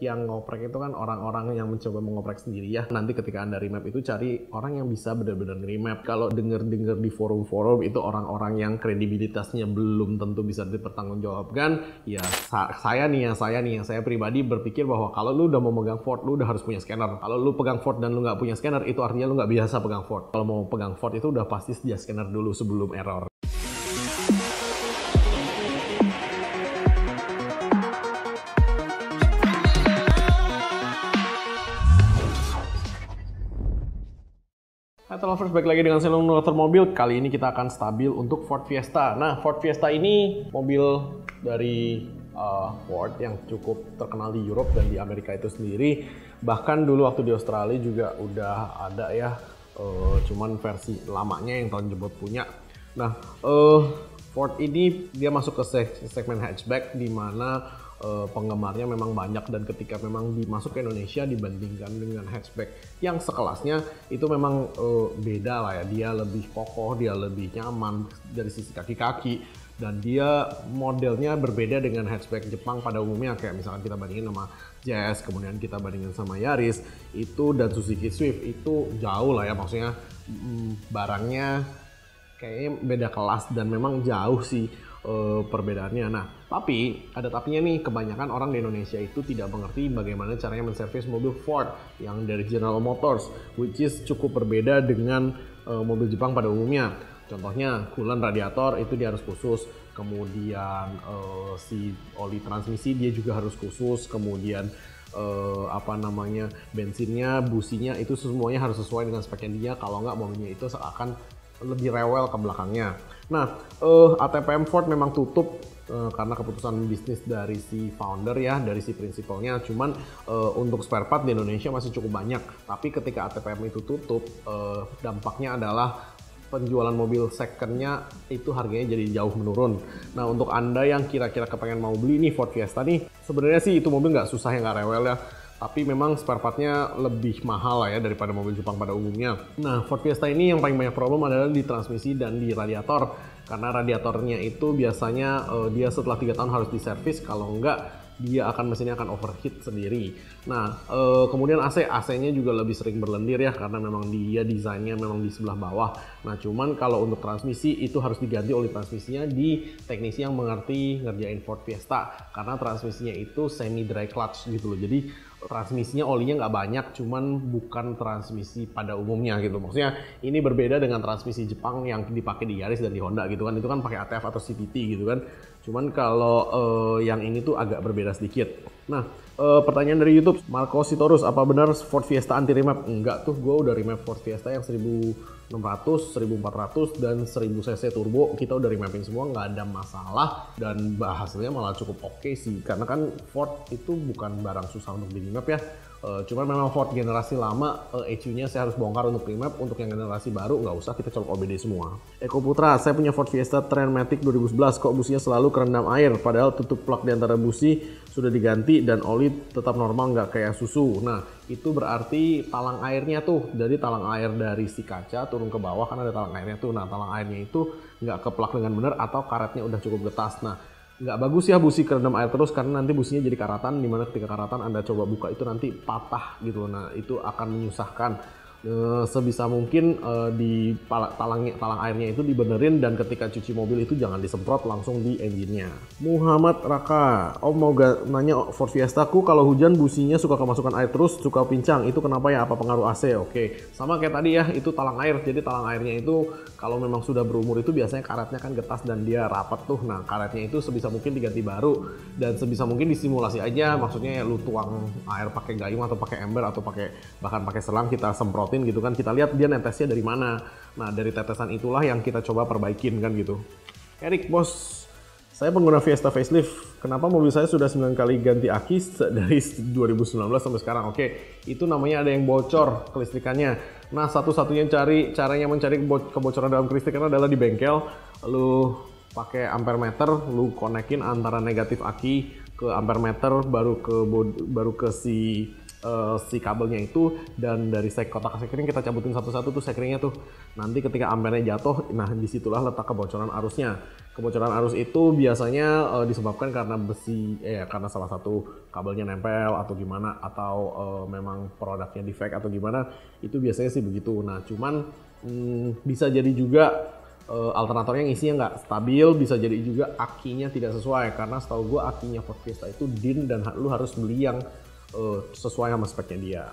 yang ngoprek itu kan orang-orang yang mencoba mengoprek sendiri ya. Nanti ketika Anda remap itu cari orang yang bisa benar-benar remap. Kalau denger-denger di forum-forum itu orang-orang yang kredibilitasnya belum tentu bisa dipertanggungjawabkan. Ya saya pribadi berpikir bahwa kalau lu udah mau megang Ford, lu udah harus punya scanner. Kalau lu pegang Ford dan lu nggak punya scanner, itu artinya lu nggak biasa pegang Ford. Kalau mau pegang Ford itu udah pasti dia scanner dulu sebelum error. Hai lovers, balik lagi dengan saya Nuter Mobil. Kali ini kita akan stabil untuk Ford Fiesta. Nah, Ford Fiesta ini mobil dari Ford yang cukup terkenal di Europe dan di Amerika itu sendiri. Bahkan dulu waktu di Australia juga udah ada ya, cuman versi lamanya yang tahun jebot punya. Nah, Ford ini dia masuk ke segmen hatchback di mana penggemarnya memang banyak, dan ketika memang dimasuk ke Indonesia dibandingkan dengan hatchback yang sekelasnya itu memang beda lah ya. Dia lebih kokoh, dia lebih nyaman dari sisi kaki-kaki, dan dia modelnya berbeda dengan hatchback Jepang pada umumnya. Kayak misalkan kita bandingin sama Jazz, kemudian kita bandingin sama Yaris itu, dan Suzuki Swift itu jauh lah ya, maksudnya barangnya kayaknya beda kelas dan memang jauh sih perbedaannya. Nah, tapi ada tapinya nih, kebanyakan orang di Indonesia itu tidak mengerti bagaimana caranya menservis mobil Ford yang dari General Motors, which is cukup berbeda dengan mobil Jepang pada umumnya. Contohnya coolant radiator itu dia harus khusus, kemudian si oli transmisi dia juga harus khusus, kemudian bensinnya, businya itu semuanya harus sesuai dengan speknya dia. Kalau nggak mobilnya itu akan lebih rewel ke belakangnya. Nah, ATPM Ford memang tutup karena keputusan bisnis dari si founder ya, dari si prinsipalnya. Cuman untuk spare part di Indonesia masih cukup banyak. Tapi ketika ATPM itu tutup, dampaknya adalah penjualan mobil secondnya itu harganya jadi jauh menurun. Nah, untuk Anda yang kira-kira kepengen mau beli nih Ford Fiesta nih, sebenarnya sih itu mobil nggak susah ya, nggak rewel ya. Tapi memang spare partnya lebih mahal lah ya daripada mobil Jepang pada umumnya. Nah, Ford Fiesta ini yang paling banyak problem adalah di transmisi dan di radiator. Karena radiatornya itu biasanya dia setelah 3 tahun harus diservis, kalau enggak dia mesinnya akan overheat sendiri. Nah, kemudian AC-nya juga lebih sering berlendir ya, karena memang dia desainnya memang di sebelah bawah. Nah, cuman kalau untuk transmisi itu harus diganti oli transmisinya di teknisi yang mengerti ngerjain Ford Fiesta, karena transmisinya itu semi dry clutch gitu loh. Jadi transmisinya olinya nggak banyak, cuman bukan transmisi pada umumnya gitu. Maksudnya ini berbeda dengan transmisi Jepang yang dipakai di Yaris dan di Honda gitu kan. Itu kan pakai ATF atau CVT gitu kan. Cuman kalau yang ini tuh agak berbeda sedikit. Nah, pertanyaan dari YouTube, Marco Sitorus, apa benar Ford Fiesta anti remap? Enggak tuh, gue udah remap Ford Fiesta yang 1600, 1400 dan 1000 cc turbo. Kita udah remapin semua, nggak ada masalah, dan hasilnya malah cukup oke sih. Karena kan Ford itu bukan barang susah untuk di remap ya. Cuman memang Ford generasi lama ECU-nya saya harus bongkar untuk remap. Untuk yang generasi baru nggak usah, kita colok OBD semua. Eko Putra, saya punya Ford Fiesta Trendmatic 2011, kok businya selalu kerendam air, padahal tutup plug di antara busi sudah diganti dan oli tetap normal, nggak kayak susu. Nah, itu berarti talang airnya tuh, jadi talang air dari si kaca turun ke bawah kan ada talang airnya tuh. Nah, talang airnya itu nggak keplak dengan benar atau karetnya udah cukup getas. Nah, nggak bagus ya busi kerendam air terus, karena nanti businya jadi karatan, dimana ketika karatan Anda coba buka itu nanti patah gitu. Nah, itu akan menyusahkan. Sebisa mungkin di talang airnya itu dibenerin, dan ketika cuci mobil itu jangan disemprot langsung di engine-nya. Muhammad Raka, Om mau nanya Ford Fiesta ku kalau hujan businya suka kemasukan air terus, suka pincang, itu kenapa ya? Apa pengaruh AC? Oke, sama kayak tadi ya, itu talang air. Jadi talang airnya itu kalau memang sudah berumur itu biasanya karetnya kan getas dan dia rapat tuh. Nah, karetnya itu sebisa mungkin diganti baru, dan sebisa mungkin disimulasi aja. Maksudnya ya lu tuang air pakai gayung atau pakai ember atau bahkan pakai selang, kita semprot gitu kan, kita lihat dia netesnya dari mana. Nah, dari tetesan itulah yang kita coba perbaikin kan gitu. Erik, bos, saya pengguna Fiesta facelift, kenapa mobil saya sudah 9 kali ganti aki dari 2019 sampai sekarang? Oke, itu namanya ada yang bocor kelistrikannya. Nah, satu-satunya caranya mencari kebocoran dalam kelistrikan adalah di bengkel. Lu pakai ampermeter, lu konekin antara negatif aki ke ampermeter, baru ke si si kabelnya itu, dan dari kotak sekring kita cabutin satu-satu tuh sekringnya tuh. Nanti ketika ampernya jatuh, nah disitulah letak kebocoran arusnya. Kebocoran arus itu biasanya disebabkan karena besi, karena salah satu kabelnya nempel atau gimana, atau memang produknya defect atau gimana, itu biasanya sih begitu. Nah cuman bisa jadi juga alternatornya isinya nggak stabil, bisa jadi juga akinya tidak sesuai, karena setahu gue akinya Ford Fiesta itu DIN dan lu harus beli yang sesuai sama speknya dia.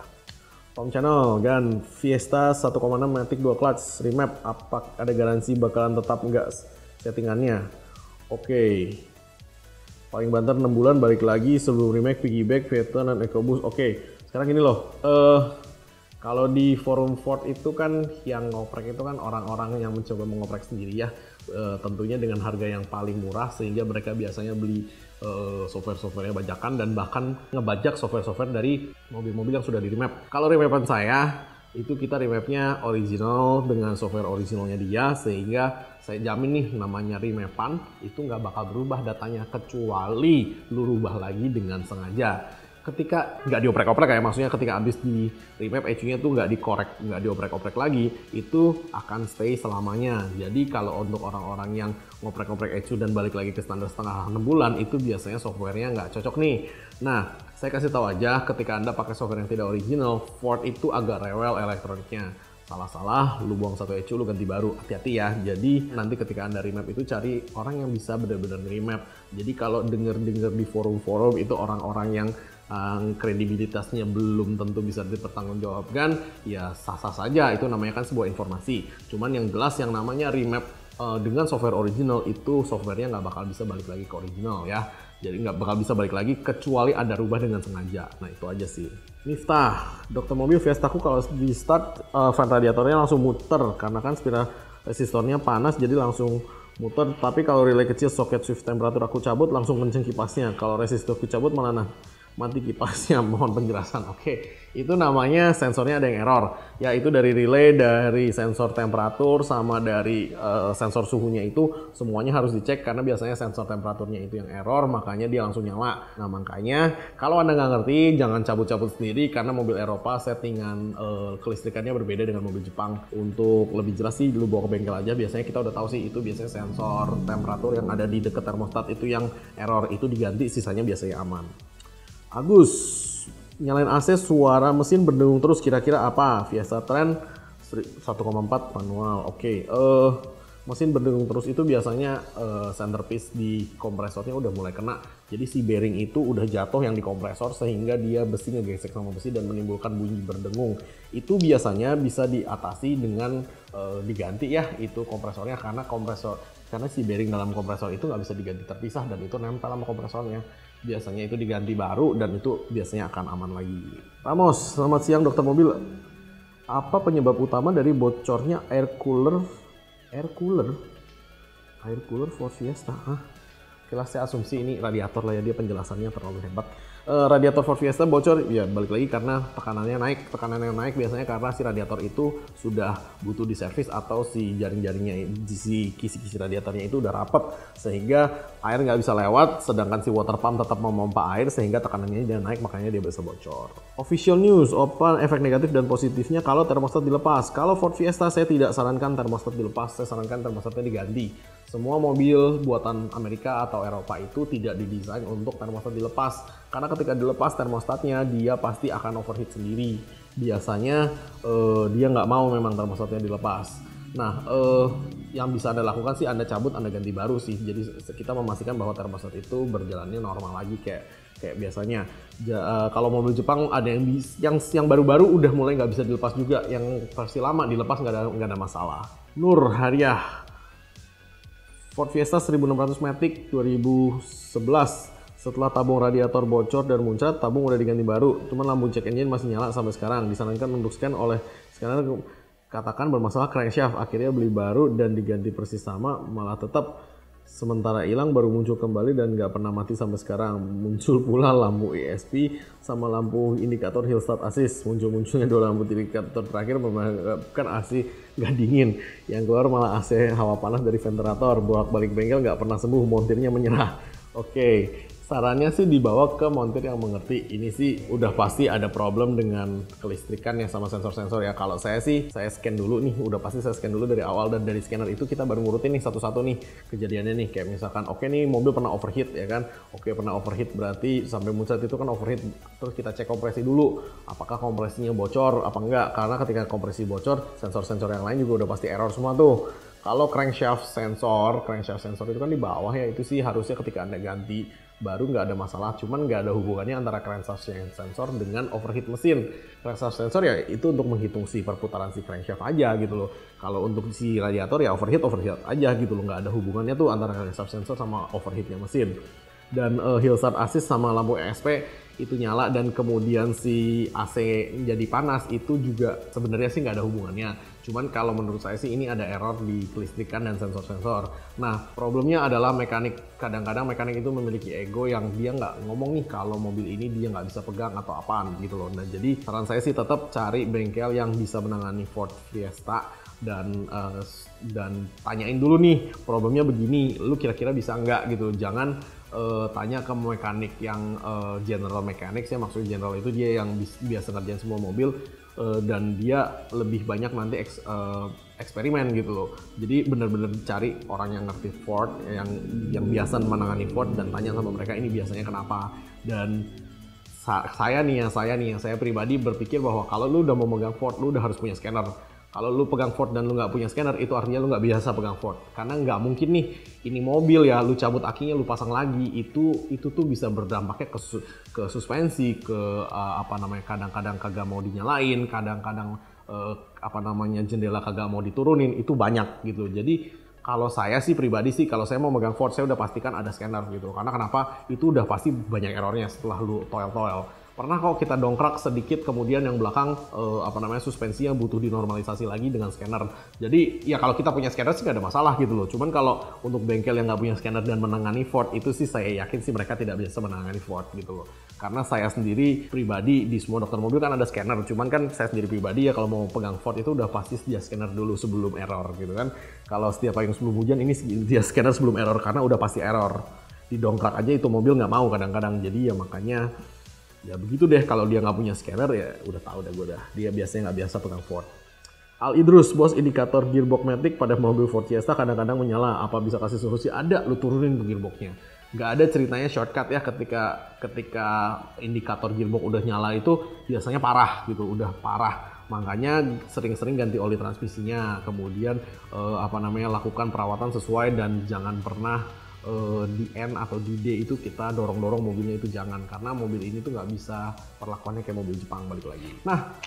Tom Channel, Gan Fiesta 1.6 Matic 2 clutch remap, apa ada garansi bakalan tetap enggak settingannya? Oke. Paling banter 6 bulan balik lagi sebelum remake piggyback, Phaeton dan EcoBoost. Oke. Sekarang gini loh, kalau di forum Ford itu kan yang ngoprek itu kan orang-orang yang mencoba mengoprek sendiri ya, tentunya dengan harga yang paling murah, sehingga mereka biasanya beli software-softwarenya bajakan dan bahkan ngebajak software-software dari mobil-mobil yang sudah di remap. Kalau remapan saya itu kita remapnya original dengan software originalnya dia, sehingga saya jamin nih namanya remapan itu nggak bakal berubah datanya, kecuali lu rubah lagi dengan sengaja. Ketika nggak dioprek-oprek ya, maksudnya ketika habis di remap ECU-nya tuh nggak dikorek, nggak dioprek-oprek lagi, itu akan stay selamanya. Jadi kalau untuk orang-orang yang ngoprek-ngoprek ECU dan balik lagi ke standar setengah 6 bulan, itu biasanya softwarenya nggak cocok nih. Nah, saya kasih tahu aja, ketika Anda pakai software yang tidak original, Ford itu agak rewel elektroniknya. Salah-salah, lu buang satu ECU, lu ganti baru. Hati-hati ya. Jadi nanti ketika Anda remap itu cari orang yang bisa benar-benar remap. Jadi kalau denger-denger di forum-forum itu orang-orang yang kredibilitasnya belum tentu bisa dipertanggungjawabkan, ya sah-sah saja, itu namanya kan sebuah informasi. Cuman yang jelas yang namanya remap dengan software original itu softwarenya nggak bakal bisa balik lagi ke original ya. Jadi nggak bakal bisa balik lagi kecuali ada rubah dengan sengaja. Nah itu aja sih. Miftah, dokter mobil Fiestaku kalau di start fan radiatornya langsung muter karena kan spiral resistornya panas jadi langsung muter. Tapi kalau relay kecil soket shift temperatur aku cabut langsung kenceng kipasnya. Kalau resistorku cabut malah mati kipasnya. Mohon penjelasan. Oke, itu namanya sensornya ada yang error, yaitu dari relay, dari sensor temperatur sama dari sensor suhunya itu semuanya harus dicek, karena biasanya sensor temperaturnya itu yang error, makanya dia langsung nyala. Nah makanya kalau Anda nggak ngerti jangan cabut-cabut sendiri, karena mobil Eropa settingan kelistrikannya berbeda dengan mobil Jepang. Untuk lebih jelas sih lu bawa ke bengkel aja, biasanya kita udah tahu sih itu biasanya sensor temperatur yang ada di dekat termostat itu yang error, itu diganti, sisanya biasanya aman. Agus, nyalain AC suara mesin berdengung terus, kira-kira apa? Fiesta Trend 1.4 manual. Oke, mesin berdengung terus itu biasanya centerpiece di kompresornya udah mulai kena. Jadi si bearing itu udah jatuh yang di kompresor, sehingga dia besi ngegesek sama besi dan menimbulkan bunyi berdengung. Itu biasanya bisa diatasi dengan diganti ya itu kompresornya, karena si bearing dalam kompresor itu nggak bisa diganti terpisah dan itu nempel sama kompresornya. Biasanya itu diganti baru dan itu biasanya akan aman lagi. Ramos, selamat siang dokter mobil. Apa penyebab utama dari bocornya air cooler Ford Fiesta? Oke, saya asumsi ini radiator lah ya, dia penjelasannya terlalu hebat. Radiator Ford Fiesta bocor, ya balik lagi karena tekanannya naik biasanya karena si radiator itu sudah butuh diservis, atau si jaring-jaringnya, si kisi-kisi radiatornya itu udah rapet sehingga air nggak bisa lewat, sedangkan si water pump tetap memompa air sehingga tekanannya dia naik, makanya dia bisa bocor. Official news, apa efek negatif dan positifnya kalau termostat dilepas? Kalau Ford Fiesta saya tidak sarankan termostat dilepas, saya sarankan termostatnya diganti. Semua mobil buatan Amerika atau Eropa itu tidak didesain untuk termostat dilepas, karena ketika dilepas termostatnya dia pasti akan overheat sendiri. Biasanya dia nggak mau memang termostatnya dilepas. Nah, yang bisa Anda lakukan sih Anda cabut, Anda ganti baru sih. Jadi kita memastikan bahwa termostat itu berjalannya normal lagi kayak biasanya. Kalau mobil Jepang ada yang baru-baru udah mulai nggak bisa dilepas juga, yang versi lama dilepas nggak ada masalah. Nur Hariah, Ford Fiesta 1600 Matic 2011. Setelah tabung radiator bocor dan muncrat, tabung udah diganti baru. Cuman lampu check engine masih nyala sampai sekarang. Disarankan untuk scan oleh scanner, katakan bermasalah crankshaft. Akhirnya beli baru dan diganti persis sama, malah tetap sementara hilang baru muncul kembali dan nggak pernah mati sampai sekarang. Muncul pula lampu ESP sama lampu indikator hill start assist. Munculnya dua lampu indikator terakhir menyebabkan AC nggak dingin. Yang keluar malah AC hawa panas dari ventilator. Bolak-balik bengkel nggak pernah sembuh, montirnya menyerah. Oke, Sarannya sih dibawa ke montir yang mengerti. Ini sih udah pasti ada problem dengan kelistrikan ya sama sensor-sensor ya. Kalau saya sih, saya scan dulu nih, udah pasti saya scan dulu dari awal, dan dari scanner itu kita baru ngurutin nih satu-satu nih kejadiannya nih. Kayak misalkan oke nih mobil pernah overheat ya kan. Oke pernah overheat berarti sampai muncrat itu kan overheat. Terus kita cek kompresi dulu, apakah kompresinya bocor apa enggak. Karena ketika kompresi bocor, sensor-sensor yang lain juga udah pasti error semua tuh. Kalau crankshaft sensor itu kan di bawah ya, itu sih harusnya ketika Anda ganti baru nggak ada masalah, cuman nggak ada hubungannya antara crankshaft sensor dengan overheat mesin. Crankshaft sensor ya itu untuk menghitung si perputaran si crankshaft aja gitu loh. Kalau untuk si radiator ya overheat aja gitu loh, nggak ada hubungannya tuh antara crankshaft sensor sama overheatnya mesin. Dan hill start assist sama lampu ESP itu nyala dan kemudian si AC jadi panas, itu juga sebenarnya sih nggak ada hubungannya. Cuman kalau menurut saya sih ini ada error di kelistrikan dan sensor-sensor. Nah problemnya adalah mekanik, kadang-kadang mekanik itu memiliki ego yang dia nggak ngomong nih kalau mobil ini dia nggak bisa pegang atau apaan gitu loh. Nah jadi saran saya sih tetap cari bengkel yang bisa menangani Ford Fiesta dan tanyain dulu nih problemnya begini, lu kira-kira bisa nggak gitu. Jangan tanya ke mekanik yang general mechanics ya, maksudnya general itu dia yang biasa ngerjain semua mobil dan dia lebih banyak nanti eksperimen gitu loh. Jadi bener-bener cari orang yang ngerti Ford, yang biasa menangani Ford, dan tanya sama mereka ini biasanya kenapa. Dan saya pribadi berpikir bahwa kalau lu udah mau megang Ford, lu udah harus punya scanner. Kalau lu pegang Ford dan lu nggak punya scanner, itu artinya lu nggak biasa pegang Ford. Karena nggak mungkin nih, ini mobil ya, lu cabut akinya, lu pasang lagi, itu tuh bisa berdampaknya ke suspensi, ke kadang-kadang kagak mau dinyalain, kadang-kadang jendela kagak mau diturunin, itu banyak gitu. Jadi kalau saya sih pribadi sih, kalau saya mau megang Ford, saya udah pastikan ada scanner gitu. Karena kenapa? Itu udah pasti banyak errornya setelah lu toel-toel. Pernah kok kita dongkrak sedikit, kemudian yang belakang suspensinya butuh dinormalisasi lagi dengan scanner. Jadi ya kalau kita punya scanner sih gak ada masalah gitu loh. Cuman kalau untuk bengkel yang nggak punya scanner dan menangani Ford, itu sih saya yakin sih mereka tidak bisa menangani Ford gitu loh. Karena saya sendiri pribadi di semua dokter mobil kan ada scanner. Cuman kan saya sendiri pribadi ya kalau mau pegang Ford itu udah pasti dia scanner dulu sebelum error gitu kan. Kalau setiap payung sebelum hujan, ini dia scanner sebelum error karena udah pasti error. Didongkrak aja itu mobil nggak mau kadang-kadang. Jadi ya makanya ya begitu deh, kalau dia nggak punya scanner ya udah tahu deh gue dah. Dia biasanya nggak biasa pegang Ford. Al Idrus, bos, indikator gearbox matic pada mobil Ford Fiesta kadang-kadang menyala. Apa bisa kasih solusi? Ada, lu turunin tuh gearboxnya. Nggak ada ceritanya shortcut ya ketika indikator gearbox udah nyala itu biasanya parah gitu, udah parah. Makanya sering-sering ganti oli transmisinya, kemudian lakukan perawatan sesuai, dan jangan pernah di N atau di D itu kita dorong-dorong mobilnya, itu jangan, karena mobil ini tuh nggak bisa perlakuannya kayak mobil Jepang balik lagi. Nah,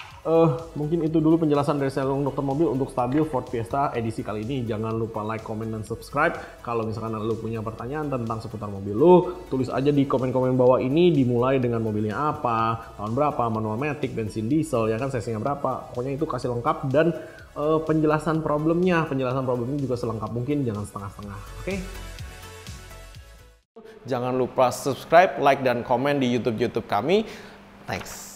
mungkin itu dulu penjelasan dari saya dokter mobil untuk stabil Ford Fiesta edisi kali ini. Jangan lupa like, comment, dan subscribe. Kalau misalkan lu punya pertanyaan tentang seputar mobil lu, tulis aja di komen-komen bawah ini, dimulai dengan mobilnya apa, tahun berapa, manual matic, bensin diesel, ya kan, sesinya berapa, pokoknya itu kasih lengkap, dan penjelasan problemnya juga selengkap mungkin, jangan setengah-setengah. Oke? Jangan lupa subscribe, like, dan komen di YouTube kami. Thanks.